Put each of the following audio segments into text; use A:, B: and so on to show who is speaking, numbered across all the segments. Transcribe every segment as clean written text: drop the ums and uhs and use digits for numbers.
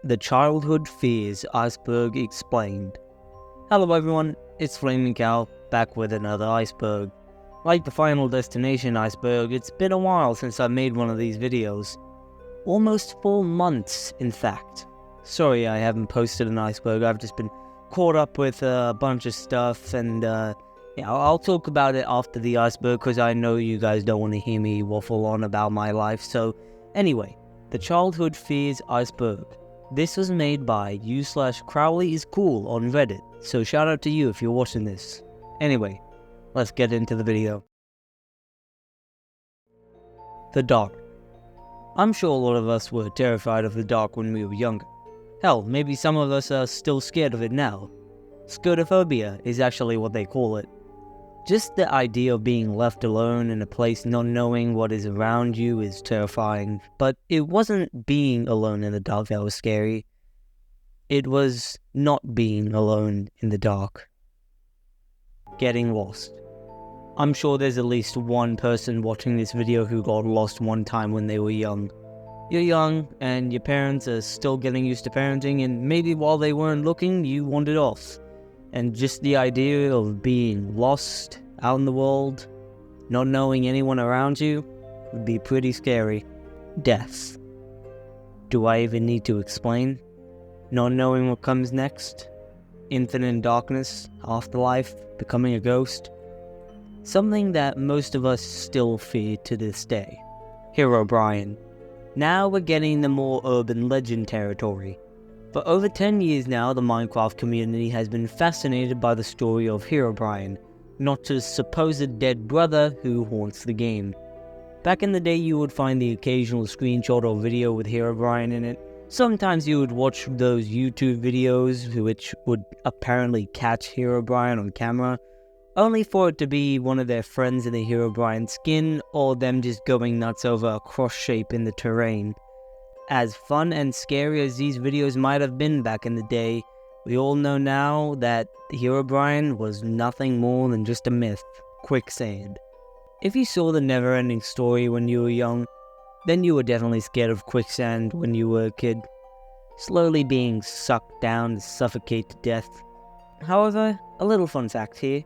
A: The Childhood Fears Iceberg Explained. Hello everyone, it's Flaming Cow, back with another iceberg. Like the Final Destination iceberg, it's been a while since I made one of these videos. Almost 4 months, in fact. Sorry I haven't posted an iceberg, I've just been caught up with a bunch of stuff and I'll talk about it after the iceberg because I know you guys don't want to hear me waffle on about my life. So anyway, the Childhood Fears Iceberg. This was made by u/CrowleyisCool on Reddit, so shout out to you if you're watching this. Anyway, let's get into the video. The dark. I'm sure a lot of us were terrified of the dark when we were younger. Hell, maybe some of us are still scared of it now. Scotophobia is actually what they call it. Just the idea of being left alone in a place not knowing what is around you is terrifying, but it wasn't being alone in the dark that was scary. It was not being alone in the dark. Getting lost. I'm sure there's at least one person watching this video who got lost one time when they were young. You're young, and your parents are still getting used to parenting, and maybe while they weren't looking, you wandered off. And just the idea of being lost out in the world, not knowing anyone around you, would be pretty scary. Death. Do I even need to explain? Not knowing what comes next? Infinite darkness, afterlife, becoming a ghost? Something that most of us still fear to this day. Herobrine. Now we're getting the more urban legend territory. For over 10 years now, the Minecraft community has been fascinated by the story of Herobrine, Notch's supposed dead brother who haunts the game. Back in the day, you would find the occasional screenshot or video with Herobrine in it. Sometimes you would watch those YouTube videos which would apparently catch Herobrine on camera, only for it to be one of their friends in the Herobrine skin or them just going nuts over a cross shape in the terrain. As fun and scary as these videos might have been back in the day, we all know now that Herobrine was nothing more than just a myth. Quicksand. If you saw the Never-Ending Story when you were young, then you were definitely scared of quicksand when you were a kid. Slowly being sucked down to suffocate to death. However, a little fun fact here.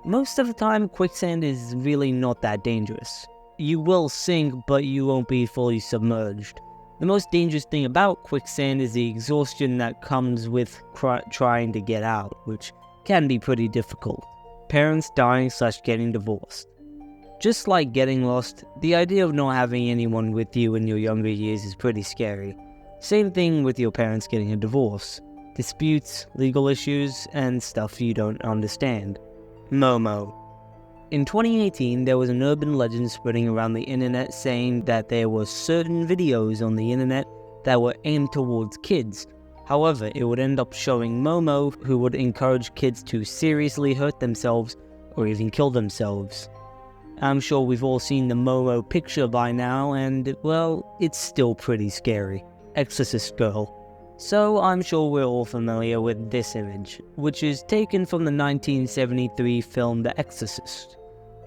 A: Most of the time, quicksand is really not that dangerous. You will sink, but you won't be fully submerged. The most dangerous thing about quicksand is the exhaustion that comes with trying to get out, which can be pretty difficult. Parents dying/getting divorced. Just like getting lost, the idea of not having anyone with you in your younger years is pretty scary. Same thing with your parents getting a divorce. Disputes, legal issues, and stuff you don't understand. Momo. In 2018, there was an urban legend spreading around the internet saying that there were certain videos on the internet that were aimed towards kids. However, it would end up showing Momo, who would encourage kids to seriously hurt themselves or even kill themselves. I'm sure we've all seen the Momo picture by now, and, well, it's still pretty scary. Exorcist Girl. So I'm sure we're all familiar with this image, which is taken from the 1973 film The Exorcist.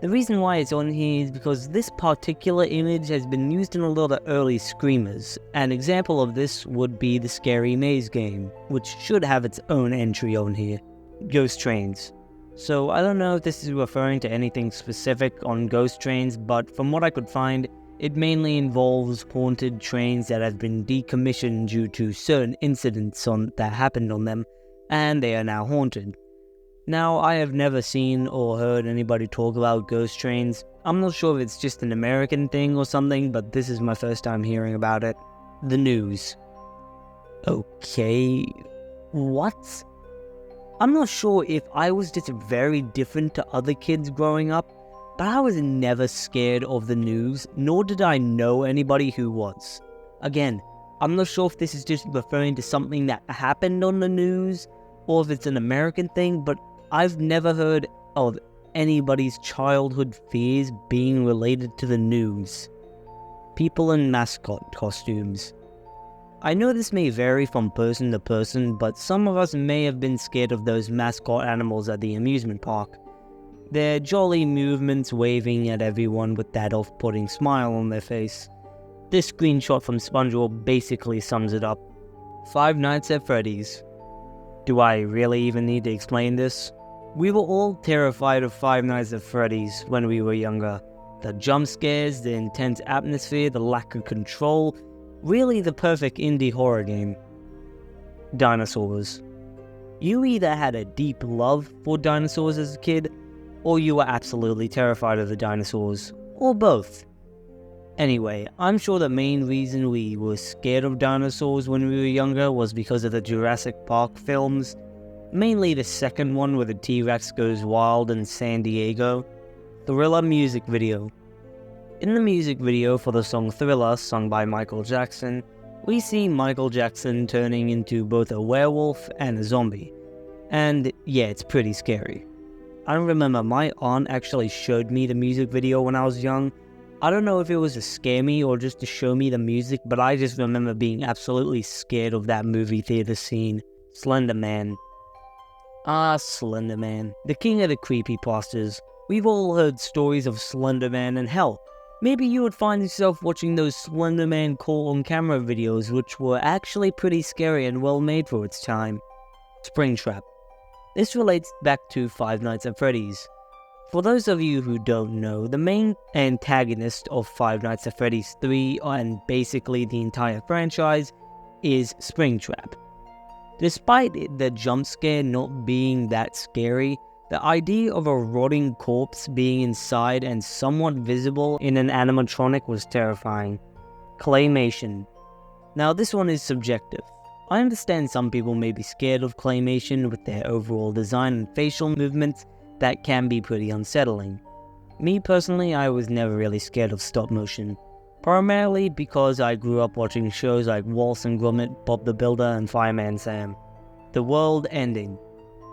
A: The reason why it's on here is because this particular image has been used in a lot of early screamers. An example of this would be the Scary Maze game, which should have its own entry on here. Ghost trains. So I don't know if this is referring to anything specific on ghost trains, but from what I could find, it mainly involves haunted trains that have been decommissioned due to certain incidents that happened on them, and they are now haunted. Now, I have never seen or heard anybody talk about ghost trains. I'm not sure if it's just an American thing or something, but this is my first time hearing about it. The news. Okay, what? I'm not sure if I was just very different to other kids growing up, but I was never scared of the news, nor did I know anybody who was. Again, I'm not sure if this is just referring to something that happened on the news, or if it's an American thing, but I've never heard of anybody's childhood fears being related to the news. People in mascot costumes. I know this may vary from person to person, but some of us may have been scared of those mascot animals at the amusement park. Their jolly movements waving at everyone with that off-putting smile on their face. This screenshot from SpongeBob basically sums it up. Five Nights at Freddy's. Do I really even need to explain this? We were all terrified of Five Nights at Freddy's when we were younger. The jump scares, the intense atmosphere, the lack of control, really the perfect indie horror game. Dinosaurs. You either had a deep love for dinosaurs as a kid, or you were absolutely terrified of the dinosaurs, or both. Anyway, I'm sure the main reason we were scared of dinosaurs when we were younger was because of the Jurassic Park films, mainly the second one where the T-Rex goes wild in San Diego. Thriller music video. In the music video for the song Thriller, sung by Michael Jackson, we see Michael Jackson turning into both a werewolf and a zombie. And yeah, it's pretty scary. I remember my aunt actually showed me the music video when I was young. I don't know if it was to scare me or just to show me the music, but I just remember being absolutely scared of that movie theater scene. Slender Man. Slender Man, the king of the creepypastas. We've all heard stories of Slender Man, and hell, maybe you would find yourself watching those Slender Man caught-on-camera videos, which were actually pretty scary and well made for its time. Springtrap. This relates back to Five Nights at Freddy's. For those of you who don't know, the main antagonist of Five Nights at Freddy's 3 and basically the entire franchise is Springtrap. Despite the jump scare not being that scary, the idea of a rotting corpse being inside and somewhat visible in an animatronic was terrifying. Claymation. Now this one is subjective. I understand some people may be scared of claymation with their overall design and facial movements that can be pretty unsettling. Me personally, I was never really scared of stop motion. Primarily because I grew up watching shows like Wallace and Gromit, Bob the Builder, and Fireman Sam. The world ending.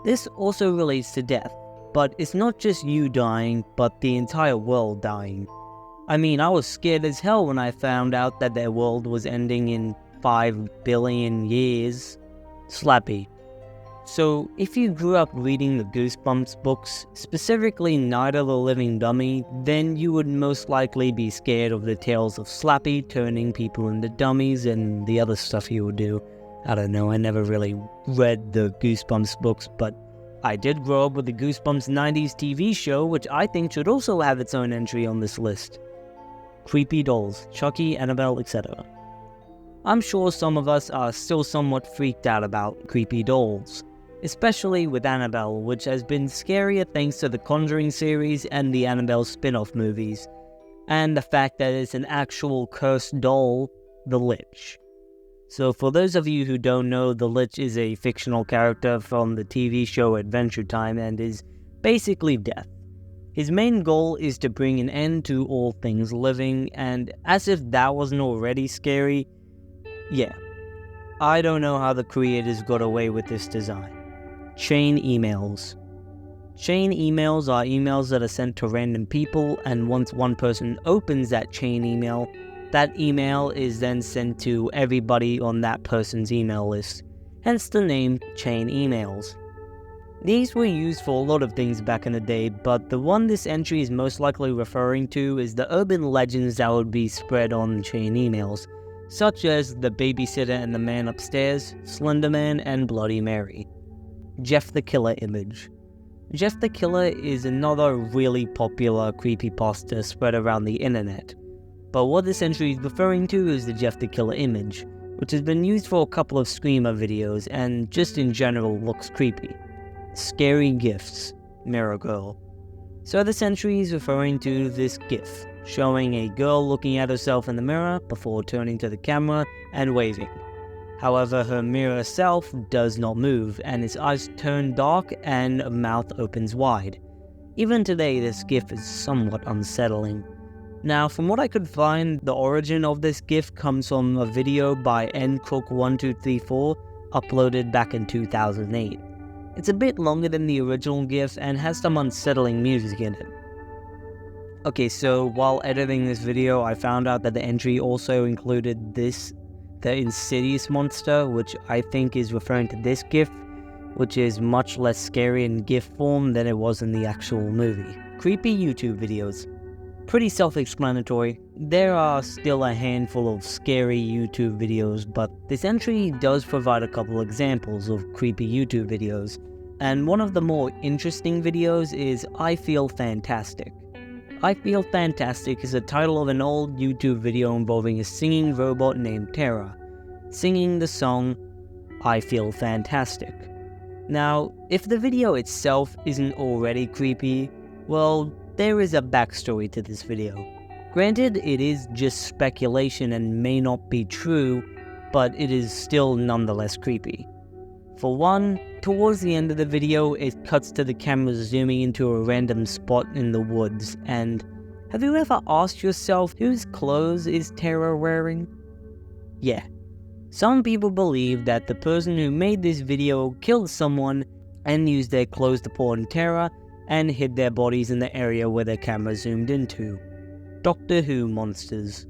A: This also relates to death, but it's not just you dying, but the entire world dying. I mean, I was scared as hell when I found out that their world was ending in 5 billion years. Slappy. So, if you grew up reading the Goosebumps books, specifically Night of the Living Dummy, then you would most likely be scared of the tales of Slappy turning people into dummies and the other stuff he would do. I don't know, I never really read the Goosebumps books, but I did grow up with the Goosebumps 90s TV show, which I think should also have its own entry on this list. Creepy dolls, Chucky, Annabelle, etc. I'm sure some of us are still somewhat freaked out about creepy dolls. Especially with Annabelle, which has been scarier thanks to the Conjuring series and the Annabelle spin-off movies, and the fact that it's an actual cursed doll, the Lich. So for those of you who don't know, the Lich is a fictional character from the TV show Adventure Time and is basically death. His main goal is to bring an end to all things living, and as if that wasn't already scary, yeah. I don't know how the creators got away with this design. Chain emails. Chain emails are emails that are sent to random people, and once one person opens that chain email, that email is then sent to everybody on that person's email list, hence the name chain emails. These were used for a lot of things back in the day, but the one this entry is most likely referring to is the urban legends that would be spread on chain emails, such as the babysitter and the man upstairs, Slender Man, and Bloody Mary. Jeff the Killer image. Jeff the Killer is another really popular creepypasta spread around the internet. But what this entry is referring to is the Jeff the Killer image, which has been used for a couple of Screamer videos and just in general looks creepy. Scary gifts. Mirror Girl. So this entry is referring to this gif, showing a girl looking at herself in the mirror before turning to the camera and waving. However, her mirror self does not move, and its eyes turn dark and mouth opens wide. Even today, this gif is somewhat unsettling. Now, from what I could find, the origin of this gif comes from a video by ncook1234, uploaded back in 2008. It's a bit longer than the original gif and has some unsettling music in it. Okay, so while editing this video, I found out that the entry also included the Insidious monster, which I think is referring to this gif, which is much less scary in gif form than it was in the actual movie. Creepy YouTube videos. pretty self-explanatory. There are still a handful of scary YouTube videos, but this entry does provide a couple examples of creepy YouTube videos, and one of the more interesting videos is I Feel Fantastic. I Feel Fantastic is the title of an old YouTube video involving a singing robot named Tara, singing the song I Feel Fantastic. Now, if the video itself isn't already creepy, well, there is a backstory to this video. Granted, it is just speculation and may not be true, but it is still nonetheless creepy. For one, towards the end of the video, it cuts to the camera zooming into a random spot in the woods, and have you ever asked yourself whose clothes is Tara wearing? Yeah. Some people believe that the person who made this video killed someone and used their clothes to pawn Tara and hid their bodies in the area where the camera zoomed into. Doctor Who monsters.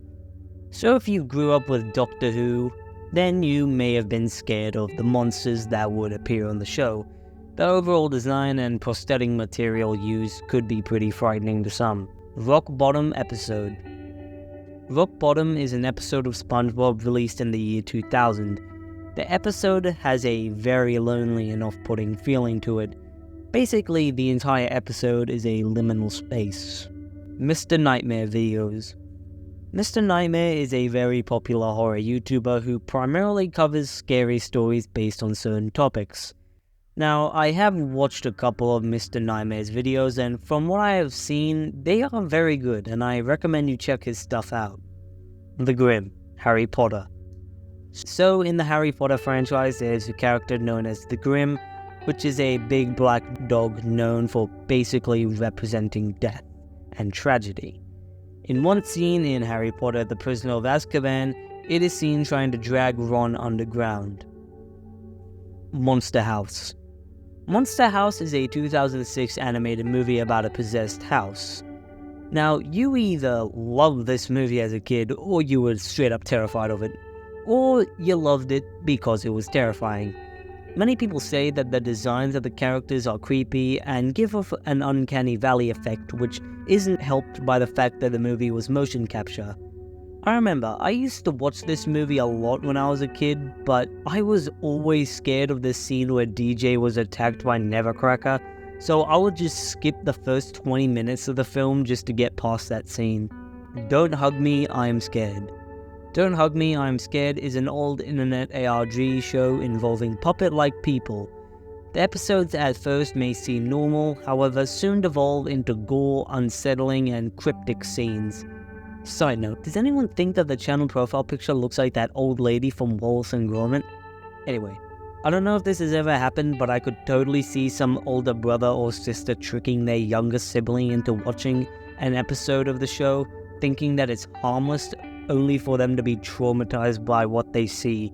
A: So if you grew up with Doctor Who, then you may have been scared of the monsters that would appear on the show. The overall design and prosthetic material used could be pretty frightening to some. Rock Bottom episode. Rock Bottom is an episode of SpongeBob released in the year 2000. The episode has a very lonely and off-putting feeling to it. Basically, the entire episode is a liminal space. Mr. Nightmare videos. Mr. Nightmare is a very popular horror YouTuber who primarily covers scary stories based on certain topics. Now, I have watched a couple of Mr. Nightmare's videos, and from what I have seen, they are very good, and I recommend you check his stuff out. The Grimm, Harry Potter. So, in the Harry Potter franchise, there's a character known as the Grimm, which is a big black dog known for basically representing death and tragedy. In one scene in Harry Potter, the Prisoner of Azkaban, it is seen trying to drag Ron underground. Monster House. Monster House is a 2006 animated movie about a possessed house. Now, you either loved this movie as a kid, or you were straight up terrified of it, or you loved it because it was terrifying. Many people say that the designs of the characters are creepy and give off an uncanny valley effect, which isn't helped by the fact that the movie was motion capture. I remember, I used to watch this movie a lot when I was a kid, but I was always scared of this scene where DJ was attacked by Nevercracker, so I would just skip the first 20 minutes of the film just to get past that scene. Don't Hug Me, I Am Scared. Don't Hug Me, I Am Scared is an old internet ARG show involving puppet-like people. The episodes at first may seem normal, however soon devolve into gore, unsettling, and cryptic scenes. Side note, does anyone think that the channel profile picture looks like that old lady from Wallace and Gromit? Anyway, I don't know if this has ever happened, but I could totally see some older brother or sister tricking their younger sibling into watching an episode of the show, thinking that it's harmless only for them to be traumatized by what they see.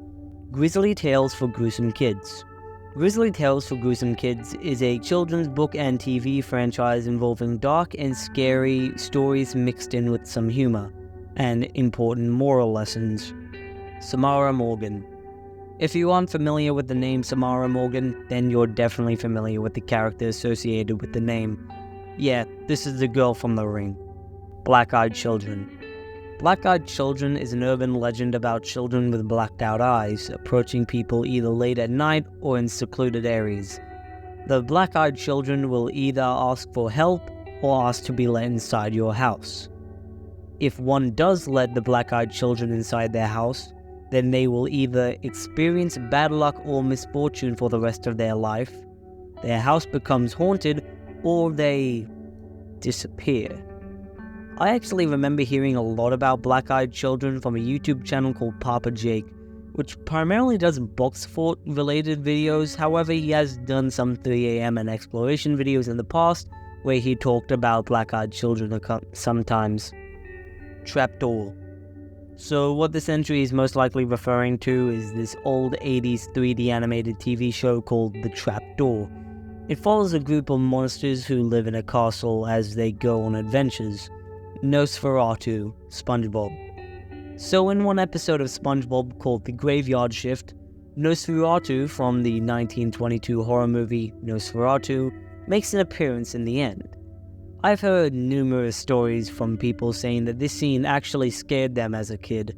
A: Grisly Tales for Gruesome Kids. Grisly Tales for Gruesome Kids is a children's book and TV franchise involving dark and scary stories mixed in with some humor and important moral lessons. Samara Morgan. If you aren't familiar with the name Samara Morgan, then you're definitely familiar with the character associated with the name. Yeah, this is the girl from The Ring. Black-Eyed Children. Black-Eyed Children is an urban legend about children with blacked-out eyes approaching people either late at night or in secluded areas. The black-eyed children will either ask for help or ask to be let inside your house. If one does let the black-eyed children inside their house, then they will either experience bad luck or misfortune for the rest of their life, their house becomes haunted, or they disappear. I actually remember hearing a lot about black-eyed children from a YouTube channel called Papa Jake, which primarily does box fort related videos. However, he has done some 3am and exploration videos in the past where he talked about black-eyed children sometimes. Trapdoor. So what this entry is most likely referring to is this old 80s 3D animated TV show called The Trapdoor. It follows a group of monsters who live in a castle as they go on adventures. Nosferatu, SpongeBob. So in one episode of SpongeBob called The Graveyard Shift, Nosferatu from the 1922 horror movie Nosferatu makes an appearance in the end. I've heard numerous stories from people saying that this scene actually scared them as a kid.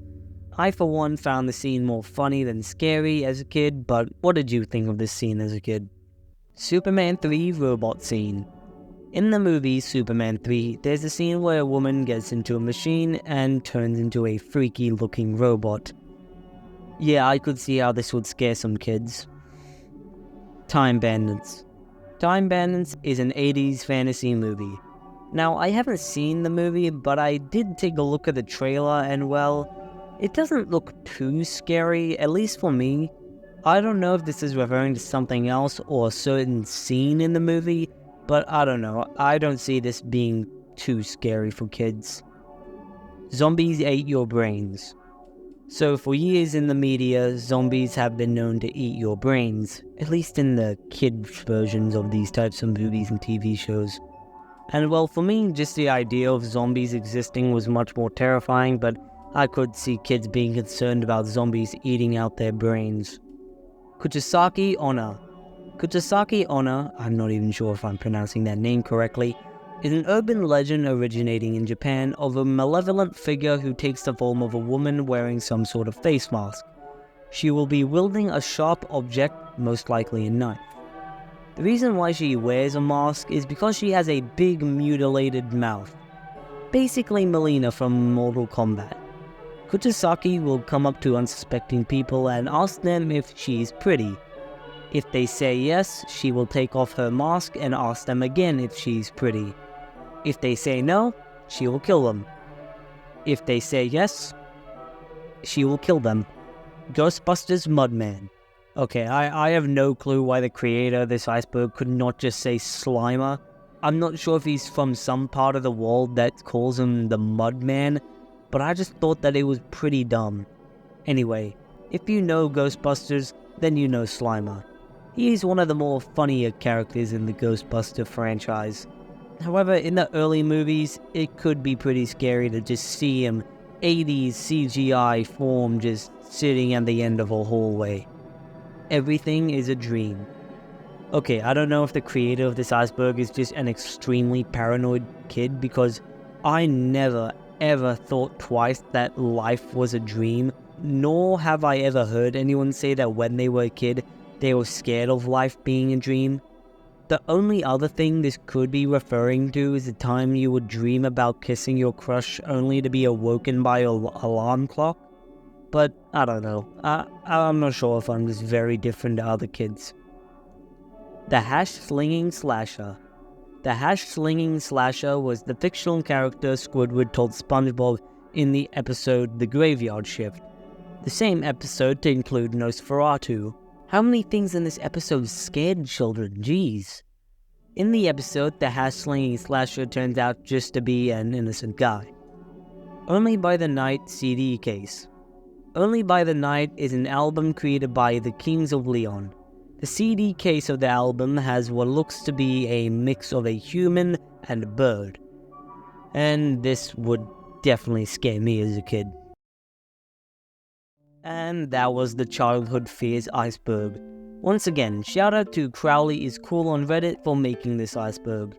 A: I for one found the scene more funny than scary as a kid, but what did you think of this scene as a kid? Superman 3 robot scene. In the movie Superman 3, there's a scene where a woman gets into a machine and turns into a freaky looking robot. Yeah, I could see how this would scare some kids. Time Bandits. Time Bandits is an 80s fantasy movie. Now, I haven't seen the movie, but I did take a look at the trailer and well, it doesn't look too scary, at least for me. I don't know if this is referring to something else or a certain scene in the movie, but I don't know, I don't see this being too scary for kids. Zombies ate your brains. So for years in the media, zombies have been known to eat your brains, at least in the kid versions of these types of movies and TV shows. And well, for me, just the idea of zombies existing was much more terrifying, but I could see kids being concerned about zombies eating out their brains. Kuchisake Onna. Kuchisake Onna, I'm not even sure if I'm pronouncing that name correctly, is an urban legend originating in Japan of a malevolent figure who takes the form of a woman wearing some sort of face mask. She will be wielding a sharp object, most likely a knife. The reason why she wears a mask is because she has a big mutilated mouth. Basically Melina from Mortal Kombat. Kuchisake will come up to unsuspecting people and ask them if she's pretty. If they say yes, she will take off her mask and ask them again if she's pretty. If they say no, she will kill them. If they say yes, she will kill them. Ghostbusters Mudman. Okay, I have no clue why the creator of this iceberg could not just say Slimer. I'm not sure if he's from some part of the world that calls him the Mudman, but I just thought that it was pretty dumb. Anyway, if you know Ghostbusters, then you know Slimer. He is one of the more funnier characters in the Ghostbuster franchise. However, in the early movies, it could be pretty scary to just see him 80s CGI form just sitting at the end of a hallway. Everything is a dream. Okay, I don't know if the creator of this iceberg is just an extremely paranoid kid, because I never ever thought twice that life was a dream, nor have I ever heard anyone say that when they were a kid, they were scared of life being a dream. The only other thing this could be referring to is the time you would dream about kissing your crush only to be awoken by an alarm clock. But I don't know, I'm not sure if I'm just very different to other kids. The Hash-Slinging Slasher. The Hash-Slinging Slasher was the fictional character Squidward told SpongeBob in the episode The Graveyard Shift. The same episode to include Nosferatu. How many things in this episode scared children? Jeez. In the episode, the Hash-Slinging Slasher turns out just to be an innocent guy. Only by the Night CD case. Only by the Night is an album created by the Kings of Leon. The CD case of the album has what looks to be a mix of a human and a bird. And this would definitely scare me as a kid. And that was the Childhood Fears iceberg. Once again, shout out to CrowleyisCool on Reddit for making this iceberg.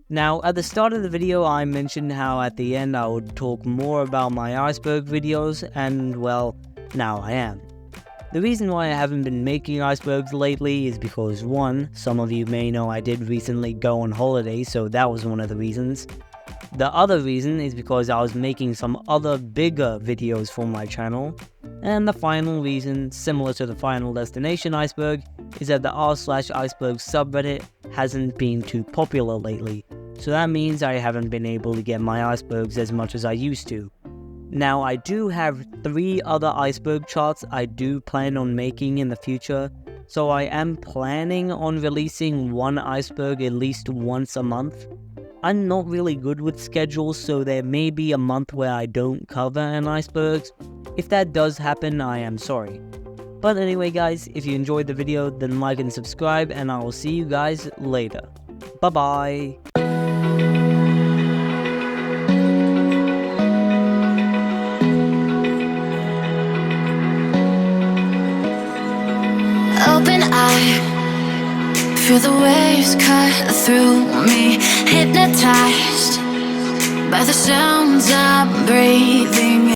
A: Now, at the start of the video, I mentioned how at the end I would talk more about my iceberg videos, and well, now I am. The reason why I haven't been making icebergs lately is because 1, some of you may know I did recently go on holiday, so that was one of the reasons. The other reason is because I was making some other bigger videos for my channel. And the final reason, similar to the Final Destination iceberg, is that the r/iceberg subreddit hasn't been too popular lately. So that means I haven't been able to get my icebergs as much as I used to. Now, I do have 3 other iceberg charts I do plan on making in the future, so I am planning on releasing one iceberg at least once a month. I'm not really good with schedules, so there may be a month where I don't cover an iceberg. If that does happen, I am sorry. But anyway guys, if you enjoyed the video, then like and subscribe, and I will see you guys later. Bye bye!
B: Open eye, Feel the waves cut through me, hypnotized by the sounds I'm breathing.